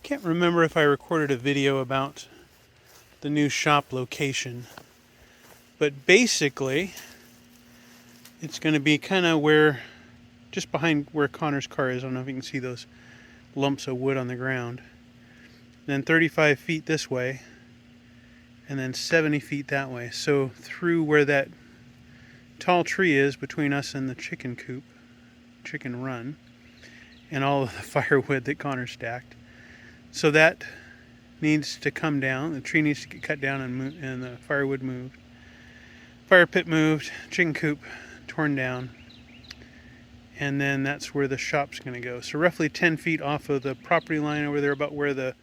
Can't remember if I recorded a video about the new shop location, but basically it's going to be kind of where, just behind where Connor's car is. I don't know if you can see those lumps of wood on the ground. Then 35 feet this way, and then 70 feet that way. So through where that tall tree is between us and the chicken coop, chicken run, and all of the firewood that Connor stacked. So that needs to come down. The tree needs to get cut down and the firewood moved. Fire pit moved, chicken coop torn down. And then that's where the shop's going to go. So roughly 10 feet off of the property line over there, about where the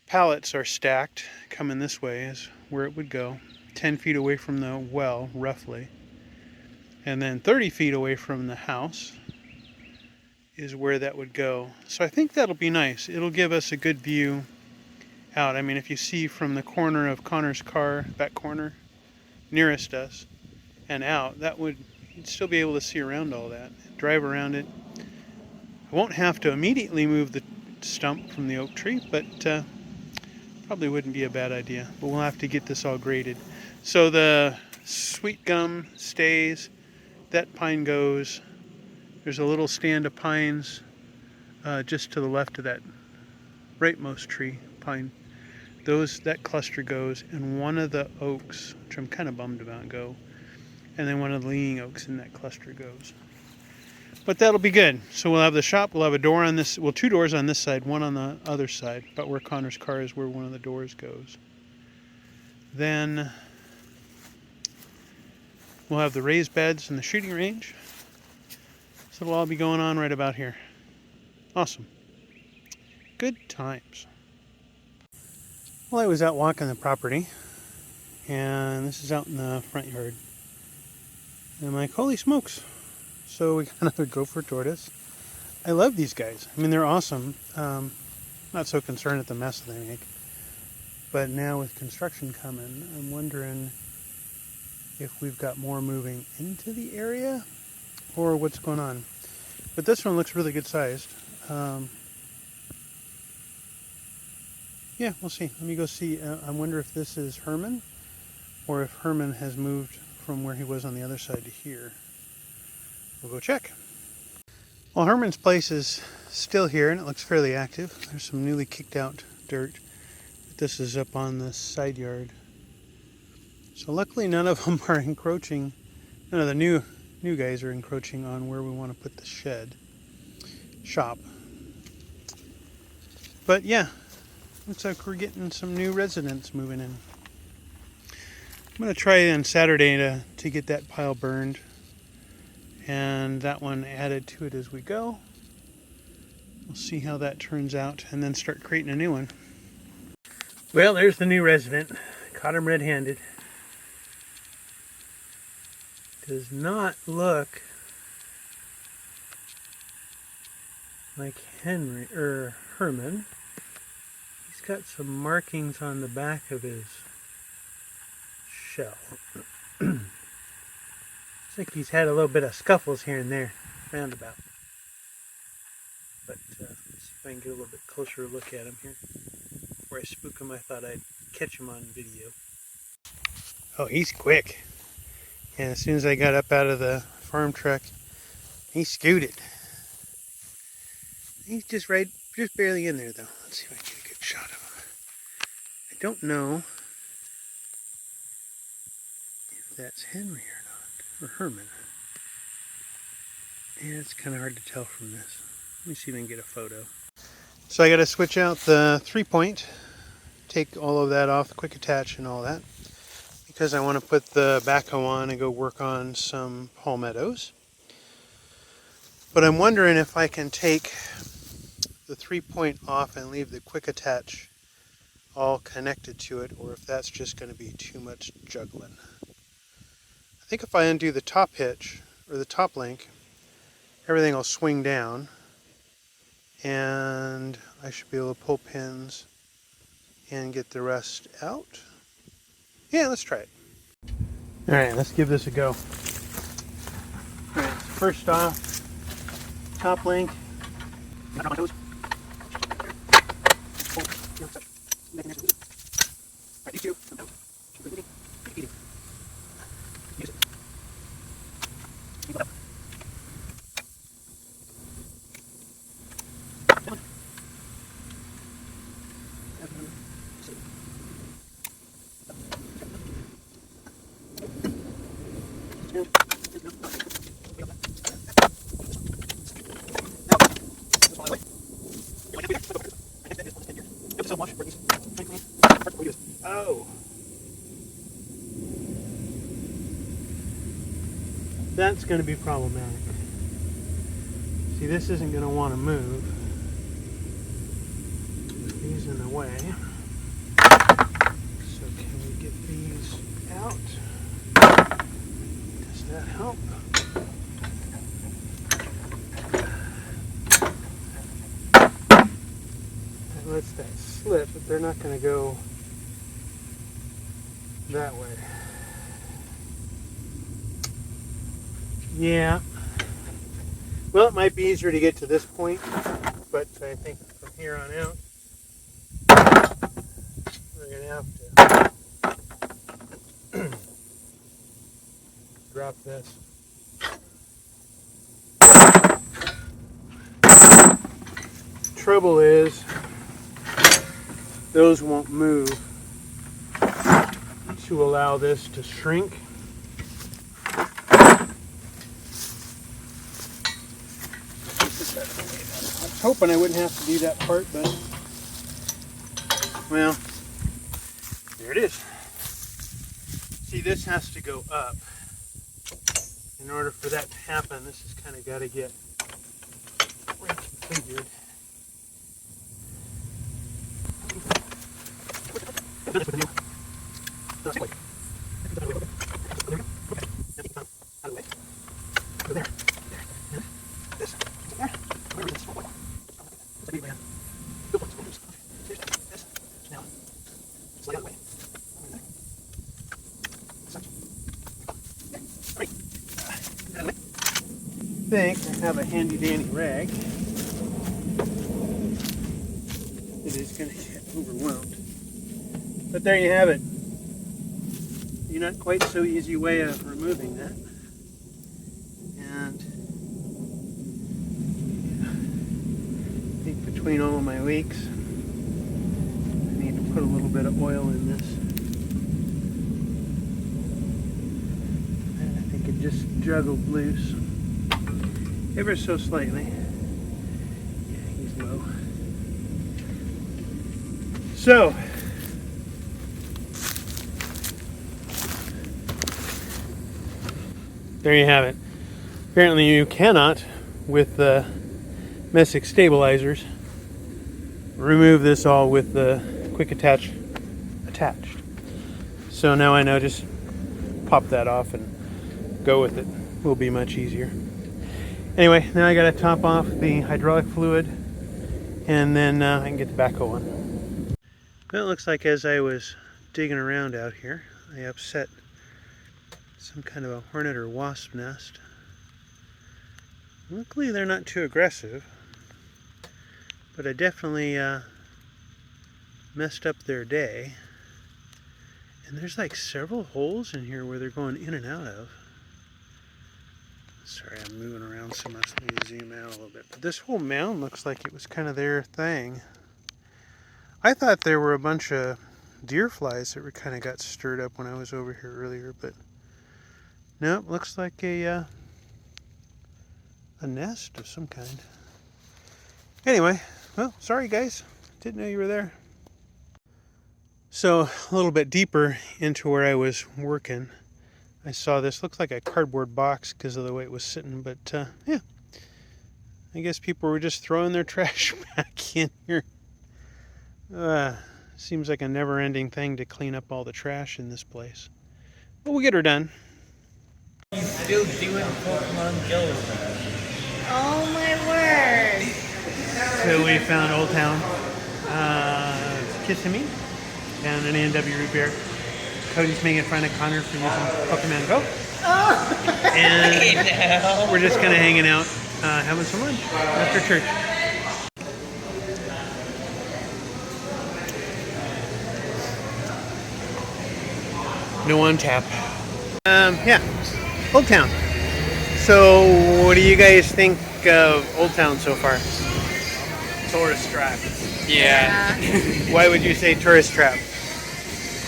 pallets are stacked, coming this way is where it would go. 10 feet away from the well, roughly. And then 30 feet away from the house is where that would go. So I think that'll be nice. It'll give us a good view out. I mean, if you see from the corner of Connor's car, back corner, nearest us, and out, that would, you'd still be able to see around all that. Drive around it. I won't have to immediately move the stump from the oak tree, but probably wouldn't be a bad idea. But we'll have to get this all graded. So the sweet gum stays, that pine goes. There's a little stand of pines just to the left of that rightmost tree, pine. That cluster goes, and one of the oaks, which I'm kind of bummed about, go. And then one of the leaning oaks in that cluster goes. But that'll be good. So we'll have the shop, we'll have a door on this, well, two doors on this side, one on the other side, but where Connor's car is where one of the doors goes. Then we'll have the raised beds and the shooting range. So it'll all be going on right about here. Awesome. Good times. Well, I was out walking the property, and this is out in the front yard. And I'm like, holy smokes. So we got another gopher tortoise. I love these guys. I mean, they're awesome. Not so concerned at the mess they make. But now with construction coming, I'm wondering if we've got more moving into the area or what's going on. But this one looks really good sized. Yeah, we'll see. Let me go see. I wonder if this is Herman or if Herman has moved from where he was on the other side to here. We'll go check. Well, Herman's place is still here and it looks fairly active. There's some newly kicked out dirt. But this is up on the side yard. So luckily none of them are encroaching. None of the new guys are encroaching on where we want to put the shop. But yeah, looks like we're getting some new residents moving in. I'm going to try on Saturday to get that pile burned and that one added to it as we go. We'll see how that turns out and then start creating a new one. Well, there's the new resident. Caught him red-handed. Does not look like Herman. He's got some markings on the back of his shell. Looks like he's had a little bit of scuffles here and there, roundabout. But let's see if I can get a little bit closer look at him here. Before I spook him, I thought I'd catch him on video. Oh, he's quick. Yeah, as soon as I got up out of the farm truck, he scooted. He's just barely in there though. Let's see if I can get a good shot of him. I don't know if that's Henry or not, or Herman. Yeah, it's kind of hard to tell from this. Let me see if I can get a photo. So I got to switch out the 3-point, take all of that off, the quick attach and all that, because I want to put the backhoe on and go work on some palmettos. But I'm wondering if I can take the 3-point off and leave the quick attach all connected to it, or if that's just going to be too much juggling. I think if I undo the top hitch, or the top link, everything will swing down, and I should be able to pull pins and get the rest out. Yeah, let's try it. Alright, let's give this a go. Alright, first off, top link. Oh. That's going to be problematic. See, this isn't going to want to move. These in the way. So can we get these out? Does that help? That lets that slip, but they're not going to go that way. Yeah. Well, it might be easier to get to this point, but I think from here on out, we're going to have to drop this. Trouble is, those won't move to allow this to shrink. I was hoping I wouldn't have to do that part, but well, there it is. See, this has to go up. In order for that to happen, this has kind of got to get reconfigured. I think I have a handy dandy rag. It is going to get overwhelmed. But there you have it. You're not quite so easy way of removing that. And I think between all of my leaks, I need to put a little bit of oil in this. And I think it just juggled loose. Ever so slightly. Yeah, he's low. So, there you have it. Apparently you cannot, with the Messick stabilizers, remove this all with the quick attach attached. So now I know, just pop that off and go with it. Will be much easier. Anyway, now I got to top off the hydraulic fluid, and then I can get the backhoe on. Well, it looks like as I was digging around out here, I upset some kind of a hornet or wasp nest. Luckily they're not too aggressive, but I definitely messed up their day. And there's like several holes in here where they're going in and out of. Sorry, I'm moving around so much. Let me zoom out a little bit. But this whole mound looks like it was kind of their thing. I thought there were a bunch of deer flies that were kind of got stirred up when I was over here earlier, but nope, looks like a nest of some kind. Anyway, well, sorry guys, didn't know you were there. So a little bit deeper into where I was working, I saw this. Looks like a cardboard box because of the way it was sitting, but yeah, I guess people were just throwing their trash back in here. Seems like a never-ending thing to clean up all the trash in this place. But we'll get her done. Still doing Pokemon Go. Oh my word! So we found Old Town, Kissimmee, down in A&W Root Beer. Cody's making fun of Connor for using Pokemon Go. Oh! And we're just kind of hanging out, having some lunch after church. No on tap. Yeah, Old Town. So, what do you guys think of Old Town so far? Tourist trap. Yeah. Why would you say tourist trap?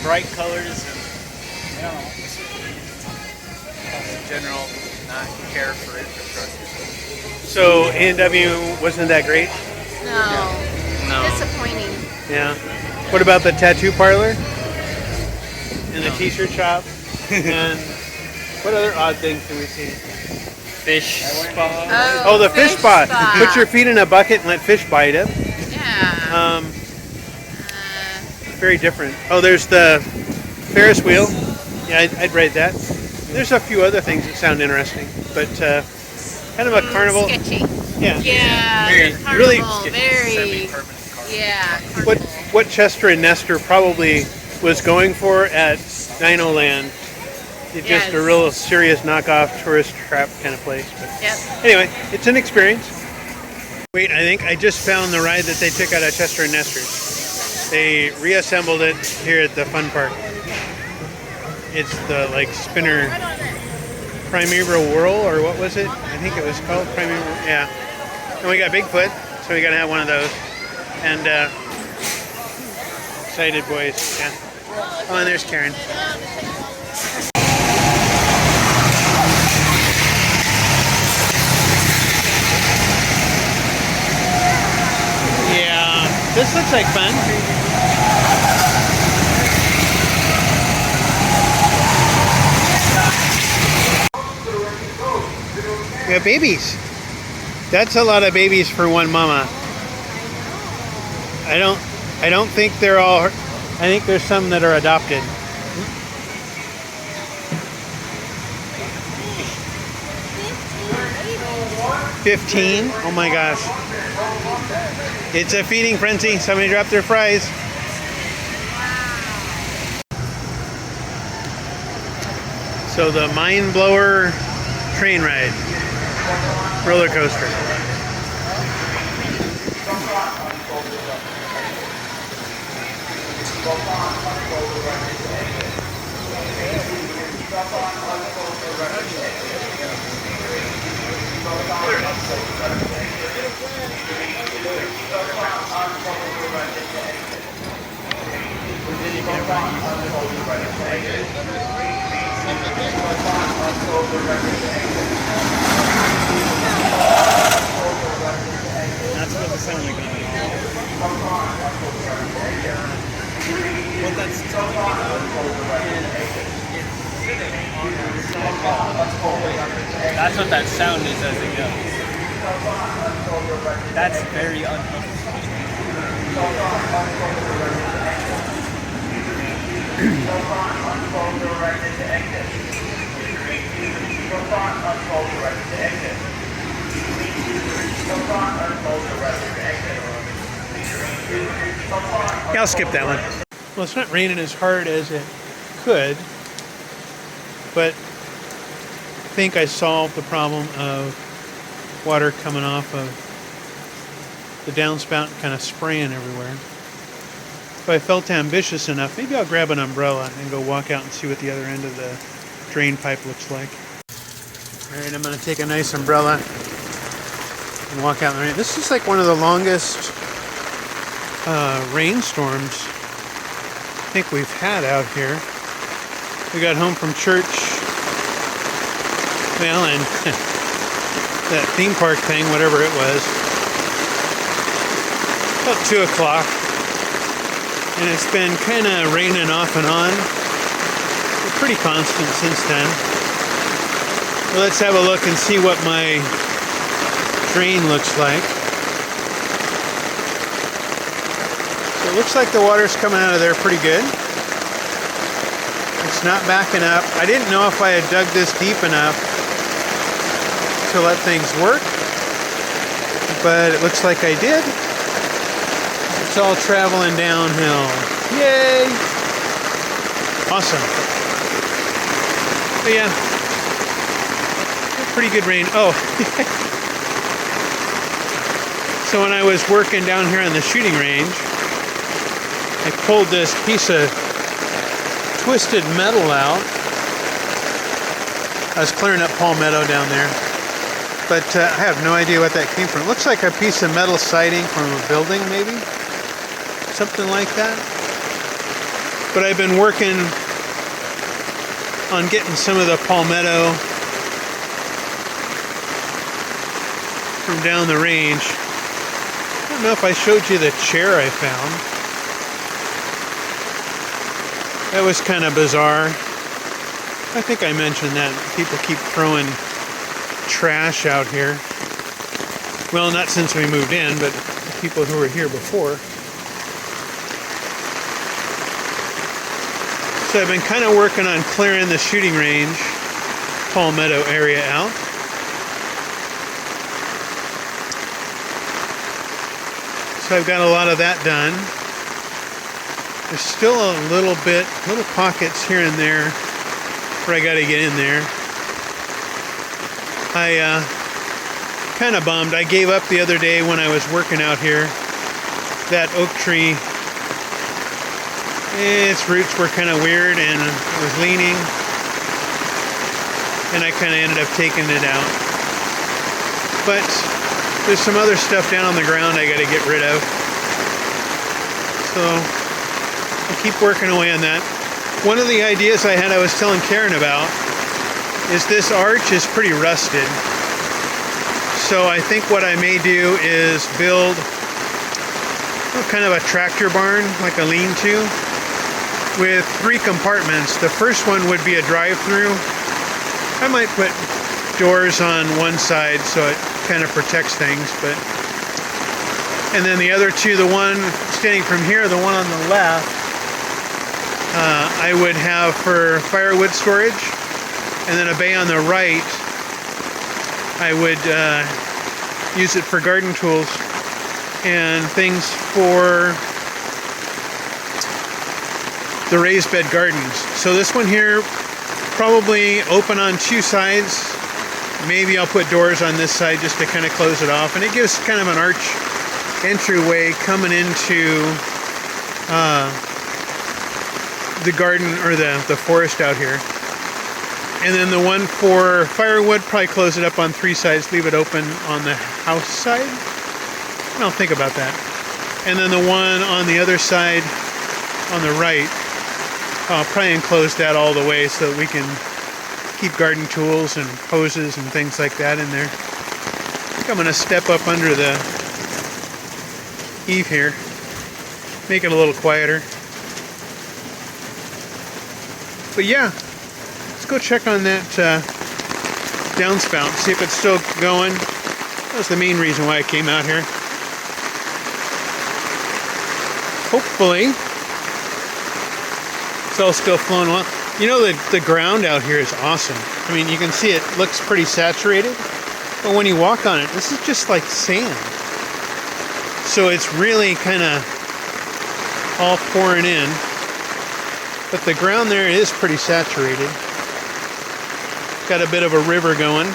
Bright colors and, I don't know, in general, not care for infrastructure. So, A&W wasn't that great? No. No. Disappointing. Yeah. What about the tattoo parlor? And the t-shirt shop? And what other odd things do we see? Fish spot. Oh, the fish spot. Put your feet in a bucket and let fish bite it. Yeah. Very different. Oh, there's the Ferris wheel. Yeah, I'd rate that. There's a few other things that sound interesting, but kind of a carnival. Sketchy. Yeah. Yeah. Very- Carnival, really very. Semi-permanent car. Yeah. What Carnival. Chester and Nestor probably was going for at Dino Land. It's just a Yes. real serious knockoff tourist trap kind of place. But Yep. anyway, it's an experience. Wait, I think I just found the ride that they took out of Chester and Nestor's. They reassembled it here at the fun park. It's the spinner Primeval Whirl, or what was it? I think it was called Primeval. Yeah. And we got Bigfoot, so we gotta have one of those. And excited boys. Yeah. Oh, and there's Karen. Yeah, this looks like fun. We have babies. That's a lot of babies for one mama. I don't think they're all. I think there's some that are adopted. $15. Oh my gosh. It's a feeding frenzy. Somebody dropped their fries. So the mind blower train ride. Roller coaster. That's what the sound like. What that's telling me that's what that sound is as it goes. That's very uncomfortable. Yeah, I'll skip that one. Well, it's not raining as hard as it could, but I think I solved the problem of water coming off of the downspout and kind of spraying everywhere. If I felt ambitious enough, maybe I'll grab an umbrella and go walk out and see what the other end of the drain pipe looks like. Alright, I'm going to take a nice umbrella and walk out in the rain. This is like one of the longest rainstorms I think we've had out here. We got home from church, well, and that theme park thing, whatever it was, about 2 o'clock, and it's been kind of raining off and on. It's pretty constant since then. Well, let's have a look and see what my drain looks like. So it looks like the water's coming out of there pretty good. It's not backing up. I didn't know if I had dug this deep enough to let things work, but it looks like I did. It's all traveling downhill. Yay! Awesome. But yeah, pretty good rain. Oh, so when I was working down here on the shooting range, I pulled this piece of twisted metal out. I was clearing up Palmetto down there, but I have no idea what that came from. It looks like a piece of metal siding from a building, maybe? Something like that. But I've been working on getting some of the Palmetto from down the range. I don't know if I showed you the chair I found. That was kind of bizarre. I think I mentioned that people keep throwing trash out here. Well, not since we moved in, but the people who were here before. So I've been kind of working on clearing the shooting range, Palmetto area out. So I've got a lot of that done. There's still a little pockets here and there where I got to get in there. I kind of bummed. I gave up the other day when I was working out here. That oak tree, its roots were kind of weird and it was leaning, and I kind of ended up taking it out. But there's some other stuff down on the ground I got to get rid of. So I'll keep working away on that. One of the ideas I was telling Karen about is this arch is pretty rusted. So I think what I may do is build kind of a tractor barn, like a lean-to, with 3 compartments. The first one would be a drive-through. I might put doors on one side so it kind of protects things, and then the other 2, the one standing from here, the one on the left, I would have for firewood storage, and then a bay on the right, I would use it for garden tools and things for the raised bed gardens. So this one here, probably open on 2 sides. Maybe I'll put doors on this side just to kind of close it off, and it gives kind of an arch entryway coming into the garden or the forest out here. And then the one for firewood, probably close it up on 3 sides, leave it open on the house side. I'll think about that. And then the one on the other side, on the right, I'll probably enclose that all the way so that we can keep garden tools and hoses and things like that in there. I think I'm going to step up under the eave here, make it a little quieter. But yeah, let's go check on that downspout, see if it's still going. That was the main reason why I came out here. Hopefully it's all still flowing well. You know, the ground out here is awesome. I mean, you can see it looks pretty saturated, but when you walk on it, this is just like sand. So it's really kind of all pouring in. But the ground there is pretty saturated. Got a bit of a river going.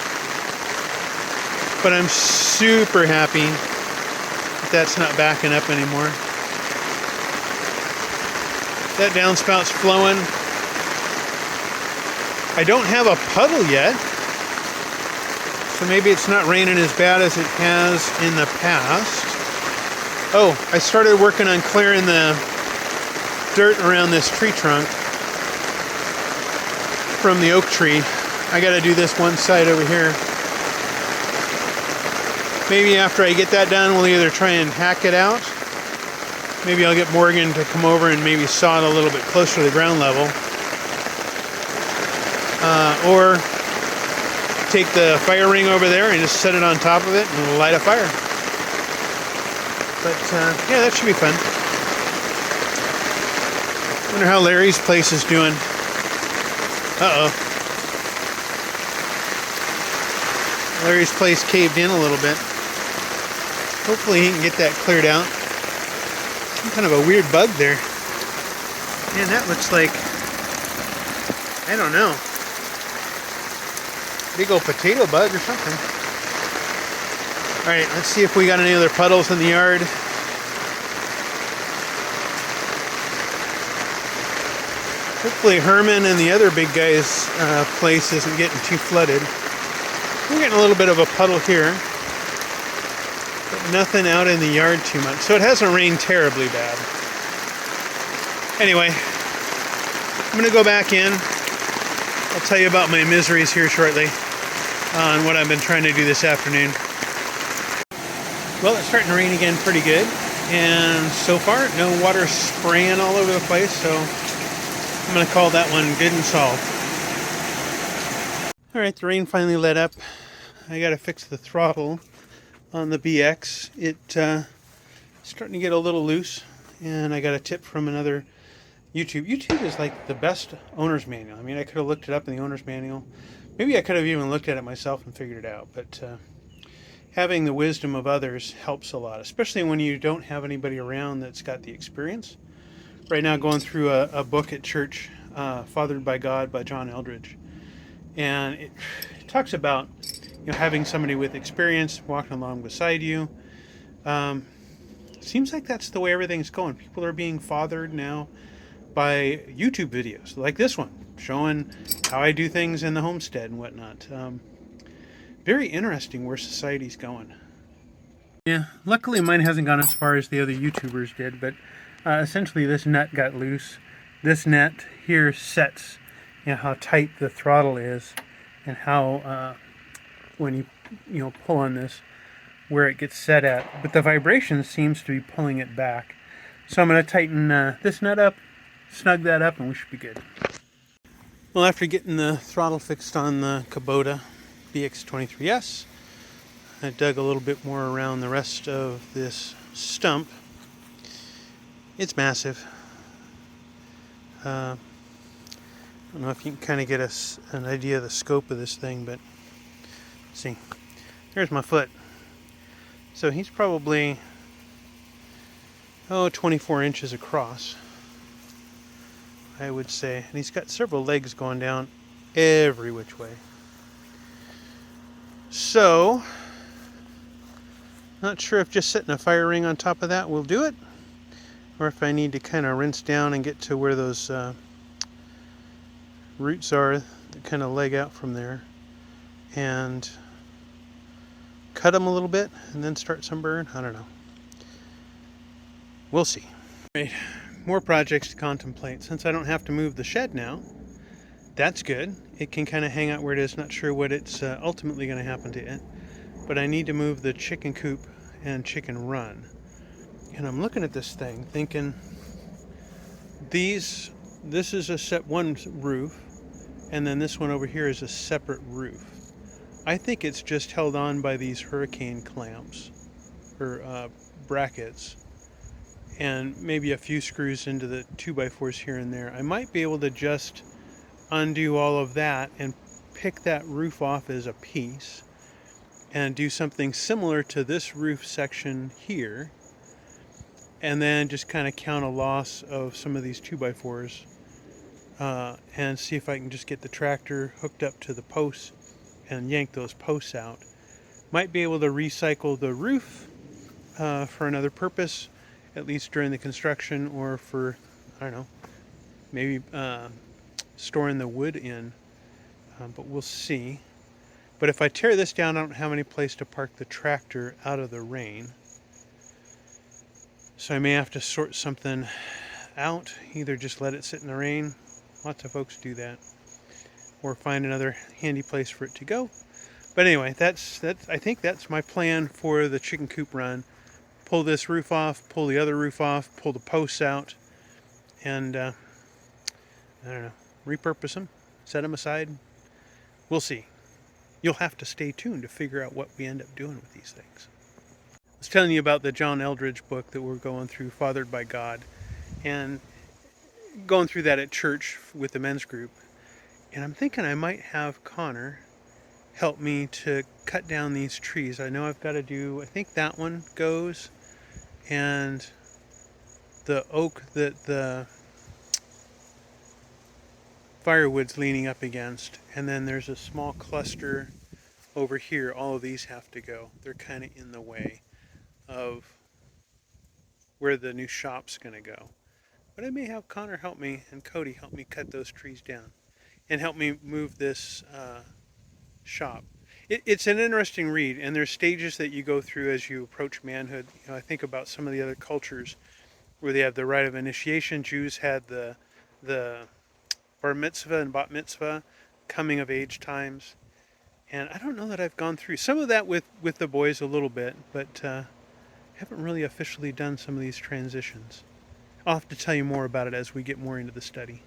But I'm super happy that that's not backing up anymore. That downspout's flowing. I don't have a puddle yet, so maybe it's not raining as bad as it has in the past. Oh, I started working on clearing the dirt around this tree trunk from the oak tree. I got to do this one side over here. Maybe after I get that done, we'll either try and hack it out. Maybe I'll get Morgan to come over and maybe saw it a little bit closer to the ground level. Or take the fire ring over there and just set it on top of it and light a fire. But yeah, that should be fun. Wonder how Larry's place is doing. Uh-oh. Larry's place caved in a little bit. Hopefully he can get that cleared out. Some kind of a weird bug there. Man, that looks like, I don't know, big old potato bug or something. Alright, let's see if we got any other puddles in the yard. Hopefully Herman and the other big guy's place isn't getting too flooded. We're getting a little bit of a puddle here, but nothing out in the yard too much. So it hasn't rained terribly bad. Anyway, I'm going to go back in. I'll tell you about my miseries here shortly on what I've been trying to do this afternoon. Well, it's starting to rain again pretty good. And so far, no water spraying all over the place, so I'm going to call that one good and solved. Alright, the rain finally let up. I got to fix the throttle on the BX. It's starting to get a little loose, and I got a tip from another YouTube. YouTube is like the best owner's manual. I mean, I could have looked it up in the owner's manual. Maybe I could have even looked at it myself and figured it out, but having the wisdom of others helps a lot, especially when you don't have anybody around that's got the experience. Right now, going through a book at church, Fathered by God by John Eldredge, and it talks about having somebody with experience walking along beside you. Seems like that's the way everything's going. People are being fathered now by YouTube videos like this one, showing how I do things in the homestead and whatnot. Very interesting where society's going. Yeah, luckily mine hasn't gone as far as the other YouTubers did, but essentially this nut got loose. This nut here sets how tight the throttle is, and how when you pull on this, where it gets set at. But the vibration seems to be pulling it back. So I'm going to tighten this nut up, snug that up, and we should be good. Well, after getting the throttle fixed on the Kubota BX23S, I dug a little bit more around the rest of this stump. It's massive. I don't know if you can kind of get an idea of the scope of this thing, but see, there's my foot. So he's probably 24 inches across, I would say. And he's got several legs going down every which way. So, not sure if just setting a fire ring on top of that will do it, or if I need to kind of rinse down and get to where those roots are that kind of leg out from there, and cut them a little bit and then start some burn. I don't know. We'll see. Right. More projects to contemplate. Since I don't have to move the shed now, that's good. It can kind of hang out where it is. Not sure what it's ultimately going to happen to it, but I need to move the chicken coop and chicken run. And I'm looking at this thing thinking, this is a one roof, and then this one over here is a separate roof. I think it's just held on by these hurricane clamps or brackets, and maybe a few screws into the 2x4s here and there. I might be able to just undo all of that and pick that roof off as a piece and do something similar to this roof section here, and then just kind of count a loss of some of these 2x4s and see if I can just get the tractor hooked up to the posts and yank those posts out. Might be able to recycle the roof for another purpose, at least during the construction, or for, I don't know, maybe storing the wood in, but we'll see. But if I tear this down, I don't have any place to park the tractor out of the rain. So I may have to sort something out, either just let it sit in the rain, lots of folks do that, or find another handy place for it to go. But anyway, that's I think that's my plan for the chicken coop run. Pull this roof off, pull the other roof off, pull the posts out, and I don't know, repurpose them, set them aside. We'll see. You'll have to stay tuned to figure out what we end up doing with these things. I was telling you about the John Eldredge book that we're going through, Fathered by God, and going through that at church with the men's group. And I'm thinking I might have Connor help me to cut down these trees. I know I've got to do, I think that one goes, and the oak that the firewood's leaning up against, and then there's a small cluster over here. All of these have to go. They're kind of in the way of where the new shop's going to go. But I may have Connor help me and Cody help me cut those trees down and help me move this shop. It's an interesting read, and there's stages that you go through as you approach manhood. I think about some of the other cultures where they have the rite of initiation. Jews had the bar mitzvah and bat mitzvah, coming of age times. And I don't know that I've gone through some of that with the boys a little bit, but haven't really officially done some of these transitions. I'll have to tell you more about it as we get more into the study.